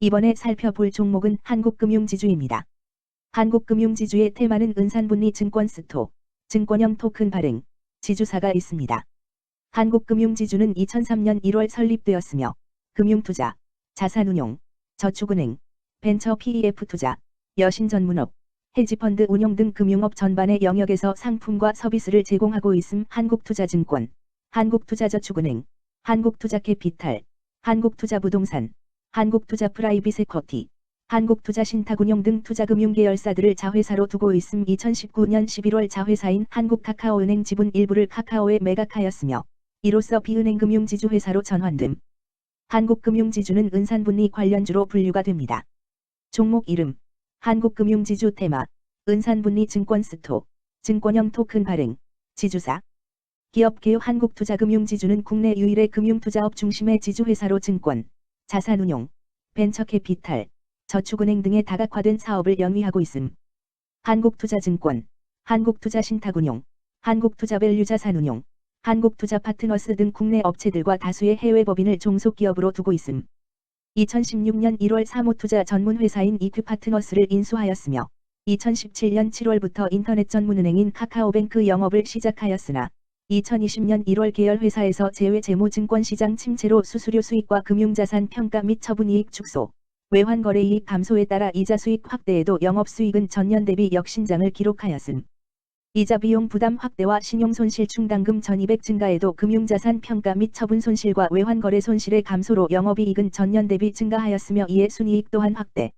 이번에 살펴볼 종목은 한국금융지주입니다. 한국금융지주의 테마는 은산분리 증권 스토, 증권형 토큰 발행, 지주사가 있습니다. 한국금융지주는 2003년 1월 설립되었으며 금융투자, 자산운용, 저축은행, 벤처 PEF 투자, 여신전문업, 헤지펀드 운용 등 금융업 전반의 영역에서 상품과 서비스를 제공하고 있음. 한국투자증권, 한국투자저축은행, 한국투자캐피탈, 한국투자부동산, 한국투자프라이빗에쿼티, 한국투자신탁운용 등 투자금융 계열사들을 자회사로 두고 있음. 2019년 11월 자회사인 한국카카오은행 지분 일부를 카카오에 매각하였으며 이로써 비은행금융지주회사로 전환됨. 한국금융지주는 은산분리 관련주로 분류가 됩니다. 종목 이름, 한국금융지주 테마, 은산분리 증권 스토, 증권형 토큰 발행, 지주사. 기업 개요. 한국투자금융지주는 국내 유일의 금융투자업 중심의 지주회사로 증권, 자산운용, 벤처캐피탈, 저축은행 등의 다각화된 사업을 영위하고 있음. 한국투자증권, 한국투자신탁운용, 한국투자밸류자산운용, 한국투자파트너스 등 국내 업체들과 다수의 해외 법인을 종속기업으로 두고 있음. 2016년 1월 사모투자 전문회사인 이큐파트너스를 인수하였으며 2017년 7월부터 인터넷 전문은행인 카카오뱅크 영업을 시작하였으나 2020년 1월 계열회사에서 제외재무증권시장 침체로 수수료 수익과 금융자산 평가 및 처분이익 축소, 외환거래이익 감소에 따라 이자 수익 확대에도 영업수익은 전년 대비 역신장을 기록하였음. 이자 비용 부담 확대와 신용손실 충당금 전입액 증가에도 금융자산 평가 및 처분 손실과 외환거래 손실의 감소로 영업이익은 전년 대비 증가하였으며 이에 순이익 또한 확대.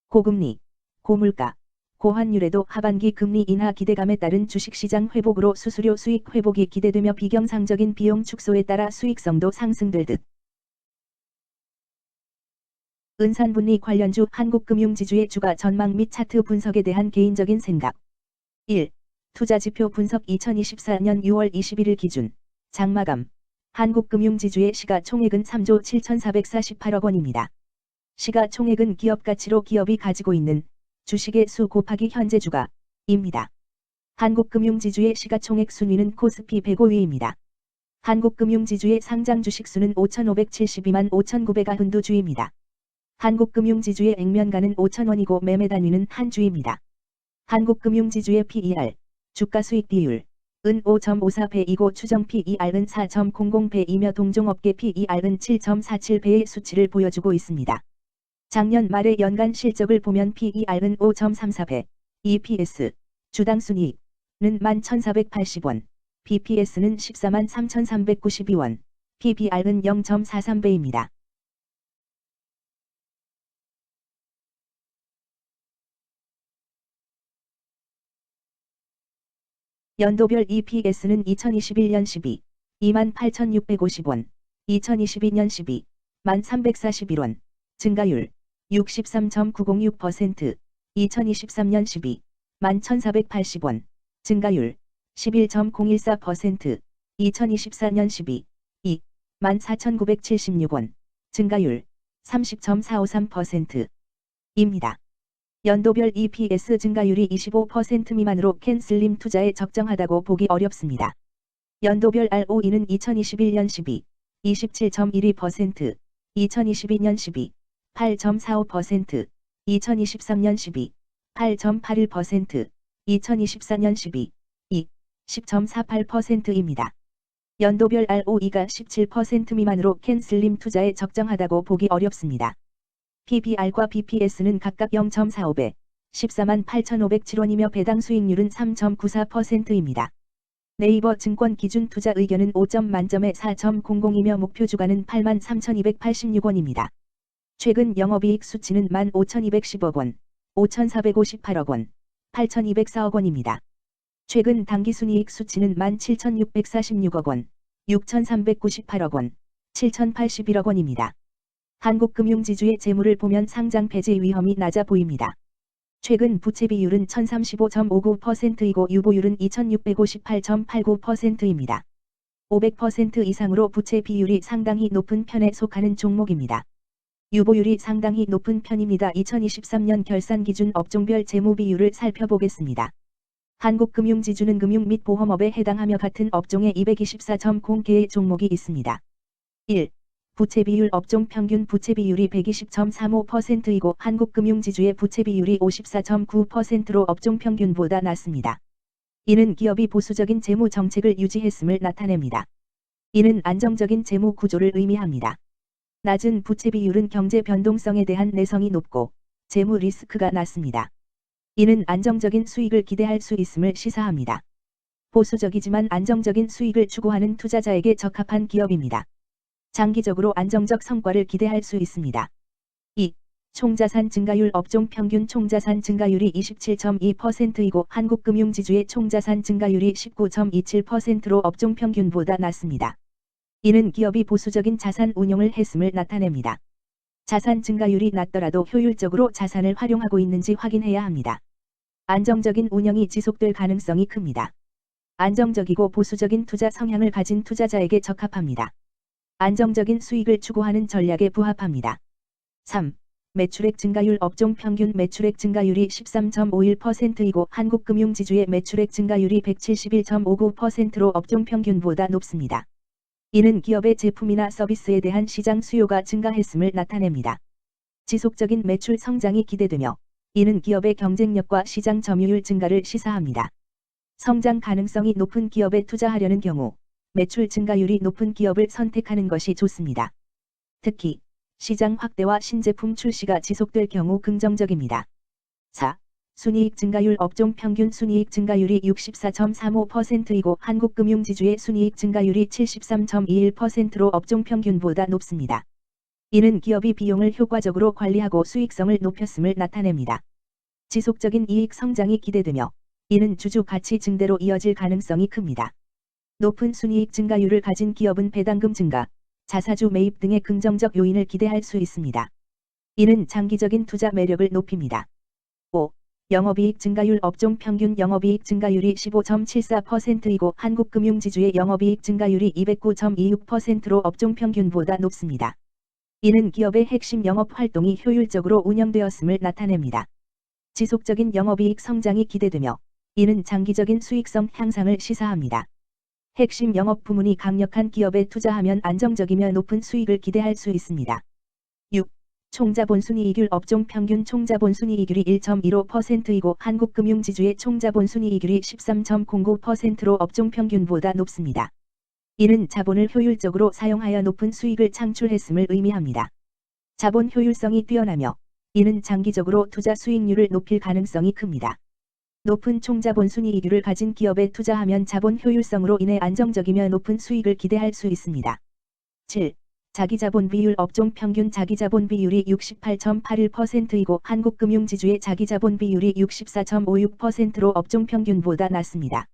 고금리, 고물가, 고환율에도 하반기 금리 인하 기대감에 따른 주식시장 회복으로 수수료 수익 회복이 기대되며 비경상적인 비용 축소에 따라 수익성도 상승될 듯. 은산분리 관련주. 한국금융지주의 주가 전망 및 차트 분석에 대한 개인적인 생각. 1. 투자지표 분석. 2024년 6월 21일 기준 장마감 한국금융지주의 시가총액은 3조 7,448억 원입니다. 시가총액은 기업가치로 기업이 가지고 있는 주식의 수 곱하기 현재 주가입니다. 한국금융지주의 시가총액 순위는 코스피 105위입니다. 한국금융지주의 상장 주식수는 5,572만 5,992주입니다. 한국금융지주의 액면가는 5,000원이고 매매 단위는 한 주입니다. 한국금융지주의 PER, 주가수익 비율, 은 5.54배이고 추정 PER은 4.00배이며 동종업계 PER은 7.47배의 수치를 보여주고 있습니다. 작년 말의 연간 실적을 보면 PER은 5.34배, EPS, 주당 순이익은 11,480원, BPS는 14만 3,392원, PBR은 0.43배입니다. 연도별 EPS는 2021년 12, 28,650원, 2022년 12, 1,341원, 증가율 63.906%, 2023년 12, 11,480원, 증가율 11.014%, 2024년 12, 2, 14,976원, 증가율 30.453%입니다. 연도별 EPS 증가율이 25% 미만으로 캔슬림 투자에 적정하다고 보기 어렵습니다. 연도별 ROE는 2021년 12, 27.12%, 2022년 12, 8.45%, 2023년 12, 8.81%, 2024년 12, 2, 10.48%입니다. 연도별 ROE가 17% 미만으로 캔슬림 투자에 적정하다고 보기 어렵습니다. PBR과 BPS는 각각 0.45배, 14만 8,507원이며 배당 수익률은 3.94%입니다. 네이버 증권 기준 투자 의견은 5점 만점에 4.00이며 목표 주가는 83,286원입니다. 최근 영업이익 수치는 15,210억 원, 5,458억 원, 8,204억 원입니다. 최근 당기순이익 수치는 17,646억 원, 6,398억 원, 7,081억 원입니다. 한국금융지주의 재무를 보면 상장 폐지 위험이 낮아 보입니다. 최근 부채 비율은 1035.59%이고 유보율은 2658.89%입니다. 500% 이상으로 부채 비율이 상당히 높은 편에 속하는 종목입니다. 유보율이 상당히 높은 편입니다. 2023년 결산 기준 업종별 재무 비율을 살펴보겠습니다. 한국금융지주는 금융 및 보험업에 해당하며 같은 업종에 224.0개의 종목이 있습니다. 1. 부채 비율 업종 평균 부채 비율이 120.35%이고 한국금융지주의 부채 비율이 54.9%로 업종 평균보다 낮습니다. 이는 기업이 보수적인 재무 정책을 유지했음을 나타냅니다. 이는 안정적인 재무 구조를 의미합니다. 낮은 부채 비율은 경제 변동성에 대한 내성이 높고 재무 리스크가 낮습니다. 이는 안정적인 수익을 기대할 수 있음을 시사합니다. 보수적이지만 안정적인 수익을 추구하는 투자자에게 적합한 기업입니다. 장기적으로 안정적 성과를 기대할 수 있습니다. 2. 총자산 증가율 업종 평균 총자산 증가율이 27.2%이고 한국금융지주의 총자산 증가율이 19.27%로 업종 평균보다 낮습니다. 이는 기업이 보수적인 자산 운용을 했음을 나타냅니다. 자산 증가율이 낮더라도 효율적으로 자산을 활용하고 있는지 확인해야 합니다. 안정적인 운영이 지속될 가능성이 큽니다. 안정적이고 보수적인 투자 성향을 가진 투자자에게 적합합니다. 안정적인 수익을 추구하는 전략에 부합합니다. 3. 매출액 증가율 업종 평균 매출액 증가율이 13.51%이고 한국금융지주의 매출액 증가율이 171.59%로 업종 평균보다 높습니다. 이는 기업의 제품이나 서비스에 대한 시장 수요가 증가했음을 나타냅니다. 지속적인 매출 성장이 기대되며 이는 기업의 경쟁력과 시장 점유율 증가를 시사합니다. 성장 가능성이 높은 기업에 투자하려는 경우 매출 증가율이 높은 기업을 선택하는 것이 좋습니다. 특히 시장 확대와 신제품 출시가 지속될 경우 긍정적입니다. 4. 순이익 증가율 업종 평균 순이익 증가율이 64.35%이고 한국금융지주의 순이익 증가율이 73.21%로 업종 평균보다 높습니다. 이는 기업이 비용을 효과적으로 관리하고 수익성을 높였음을 나타냅니다. 지속적인 이익 성장이 기대되며 이는 주주 가치 증대로 이어질 가능성이 큽니다. 높은 순이익 증가율을 가진 기업은 배당금 증가, 자사주 매입 등의 긍정적 요인을 기대할 수 있습니다. 이는 장기적인 투자 매력을 높입니다. 5. 영업이익 증가율 업종 평균 영업이익 증가율이 15.74%이고 한국금융지주의 영업이익 증가율이 209.26%로 업종 평균보다 높습니다. 이는 기업의 핵심 영업 활동이 효율적으로 운영되었음을 나타냅니다. 지속적인 영업이익 성장이 기대되며 이는 장기적인 수익성 향상을 시사합니다. 핵심 영업 부문이 강력한 기업에 투자하면 안정적이며 높은 수익을 기대할 수 있습니다. 6. 총자본순이익률 업종 평균 총자본순이익률이 1.15%이고 한국금융지주의 총자본순이익률이 13.09%로 업종 평균보다 높습니다. 이는 자본을 효율적으로 사용하여 높은 수익을 창출했음을 의미합니다. 자본 효율성이 뛰어나며 이는 장기적으로 투자 수익률을 높일 가능성이 큽니다. 높은 총자본 순이익률을 가진 기업에 투자하면 자본 효율성으로 인해 안정적이며 높은 수익을 기대할 수 있습니다. 7. 자기자본 비율 업종 평균 자기자본 비율이 68.81%이고 한국금융지주의 자기자본 비율이 64.56%로 업종 평균보다 낮습니다.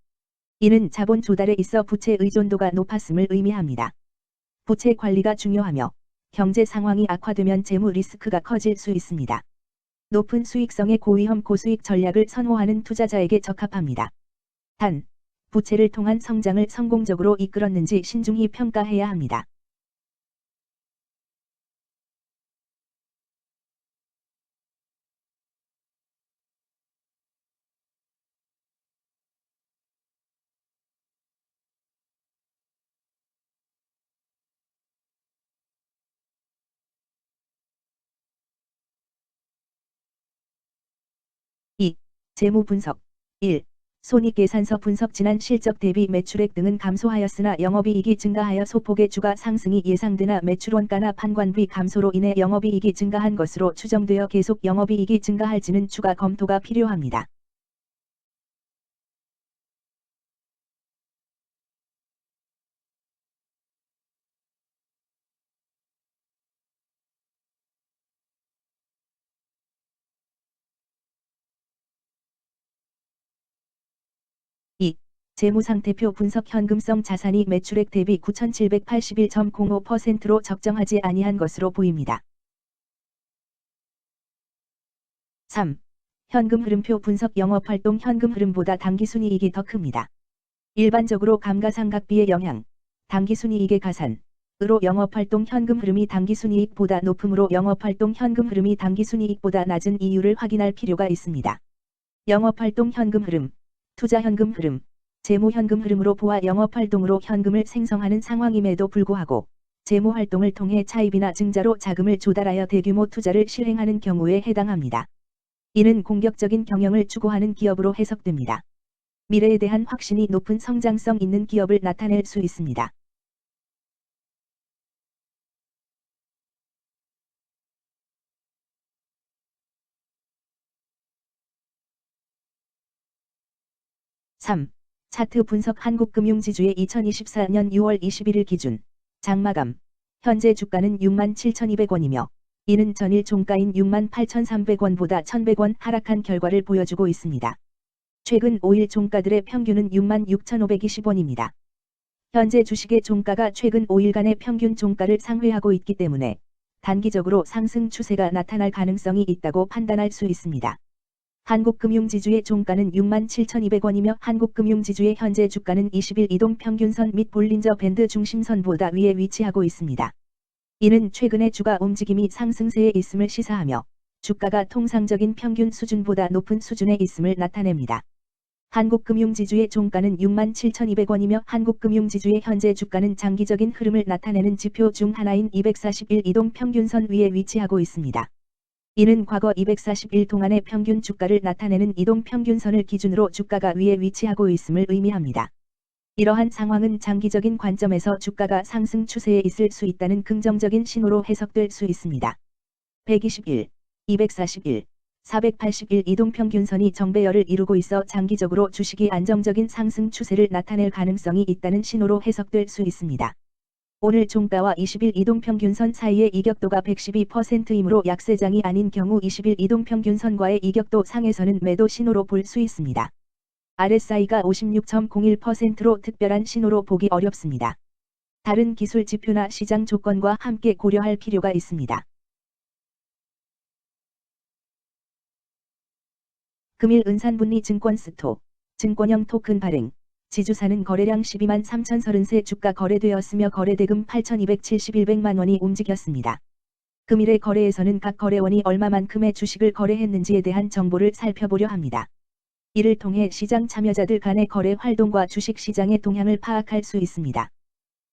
이는 자본 조달에 있어 부채 의존도가 높았음을 의미합니다. 부채 관리가 중요하며 경제 상황이 악화되면 재무 리스크가 커질 수 있습니다. 높은 수익성의 고위험 고수익 전략을 선호하는 투자자에게 적합합니다. 단, 부채를 통한 성장을 성공적으로 이끌었는지 신중히 평가해야 합니다. 재무 분석 1. 손익계산서 분석 지난 실적 대비 매출액 등은 감소하였으나 영업이익이 증가하여 소폭의 주가 상승이 예상되나 매출원가나 판관비 감소로 인해 영업이익이 증가한 것으로 추정되어 계속 영업이익이 증가할지는 추가 검토가 필요합니다. 재무상태표 분석 현금성 자산이 매출액 대비 9,781.05%로 적정하지 아니한 것으로 보입니다. 3. 현금 흐름표 분석 영업활동 현금 흐름보다 당기순이익이 더 큽니다. 일반적으로 감가상각비의 영향, 당기순이익의 가산으로 영업활동 현금 흐름이 당기순이익보다 높으므로 영업활동 현금 흐름이 당기순이익보다 낮은 이유를 확인할 필요가 있습니다. 영업활동 현금 흐름, 투자 현금 흐름, 재무 현금 흐름으로 보아 영업활동으로 현금을 생성하는 상황임에도 불구하고 재무 활동을 통해 차입이나 증자로 자금을 조달하여 대규모 투자를 실행하는 경우에 해당합니다. 이는 공격적인 경영을 추구하는 기업으로 해석됩니다. 미래에 대한 확신이 높은 성장성 있는 기업을 나타낼 수 있습니다. (3) 차트 분석 한국금융지주의 2024년 6월 21일 기준 장마감 현재 주가는 67,200원이며 이는 전일 종가인 68,300원보다 1,100원 하락한 결과를 보여주고 있습니다. 최근 5일 종가들의 평균은 66,520원입니다. 현재 주식의 종가가 최근 5일간의 평균 종가를 상회하고 있기 때문에 단기적으로 상승 추세가 나타날 가능성이 있다고 판단할 수 있습니다. 한국금융지주의 종가는 67,200원이며 한국금융지주의 현재 주가는 20일 이동평균선 및 볼린저 밴드 중심선보다 위에 위치하고 있습니다. 이는 최근의 주가 움직임이 상승세에 있음을 시사하며 주가가 통상적인 평균 수준보다 높은 수준에 있음을 나타냅니다. 한국금융지주의 종가는 67,200원이며 한국금융지주의 현재 주가는 장기적인 흐름을 나타내는 지표 중 하나인 241 이동평균선 위에 위치하고 있습니다. 이는 과거 241 동안의 평균 주가를 나타내는 이동평균선을 기준으로 주가가 위에 위치하고 있음을 의미합니다. 이러한 상황은 장기적인 관점에서 주가가 상승 추세에 있을 수 있다는 긍정적인 신호로 해석될 수 있습니다. 121, 241, 481 이동평균선이 정배열을 이루고 있어 장기적으로 주식이 안정적인 상승 추세를 나타낼 가능성이 있다는 신호로 해석될 수 있습니다. 오늘 종가와 20일 이동평균선 사이의 이격도가 112%이므로 약세장이 아닌 경우 20일 이동평균선과의 이격도 상에서는 매도 신호로 볼 수 있습니다. RSI가 56.01%로 특별한 신호로 보기 어렵습니다. 다른 기술 지표나 시장 조건과 함께 고려할 필요가 있습니다. 금일 은산분리 증권 스토, 증권형 토큰 발행, 지주사는 거래량 12만 3,033 주가 거래되었으며 거래대금 8,271백만 원이 움직였습니다. 금일의 거래에서는 각 거래원이 얼마만큼의 주식을 거래했는지에 대한 정보를 살펴보려 합니다. 이를 통해 시장 참여자들 간의 거래 활동과 주식 시장의 동향을 파악할 수 있습니다.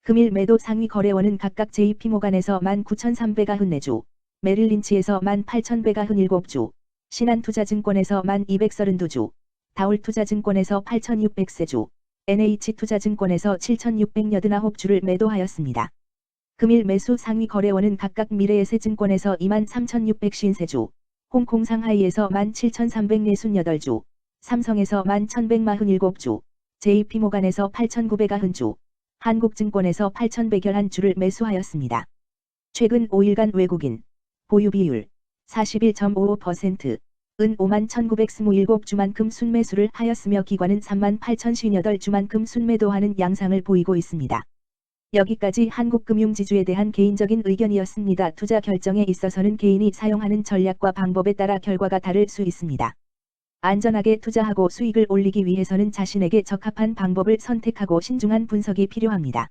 금일 매도 상위 거래원은 각각 JP모간에서 19,394주, 메릴린치에서 18,197주, 신한투자증권에서 1,232주, 다올투자증권에서 8,600세주, NH투자증권에서 7,689주를 매도하였습니다. 금일 매수 상위 거래원은 각각 미래에셋증권에서 23,650주, 홍콩상하이에서 17,368주, 삼성에서 11,147주, JP모간에서 8,990주, 한국증권에서 8,111주를 매수하였습니다. 최근 5일간 외국인 보유 비율 41.55%, 은 51,927주만큼 순매수를 하였으며 기관은 38,058주만큼 순매도하는 양상을 보이고 있습니다. 여기까지 한국금융지주에 대한 개인적인 의견이었습니다. 투자 결정에 있어서는 개인이 사용하는 전략과 방법에 따라 결과가 다를 수 있습니다. 안전하게 투자하고 수익을 올리기 위해서는 자신에게 적합한 방법을 선택하고 신중한 분석이 필요합니다.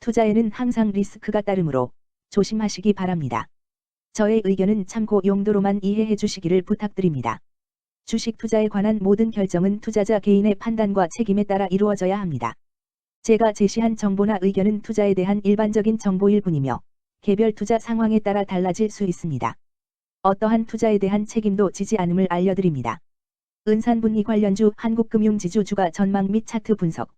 투자에는 항상 리스크가 따르므로 조심하시기 바랍니다. 저의 의견은 참고 용도로만 이해해 주시기를 부탁드립니다. 주식 투자에 관한 모든 결정은 투자자 개인의 판단과 책임에 따라 이루어져야 합니다. 제가 제시한 정보나 의견은 투자에 대한 일반적인 정보일 뿐이며 개별 투자 상황에 따라 달라질 수 있습니다. 어떠한 투자에 대한 책임도 지지 않음을 알려드립니다. 은산분리 관련주 한국금융지주 주가 전망 및 차트 분석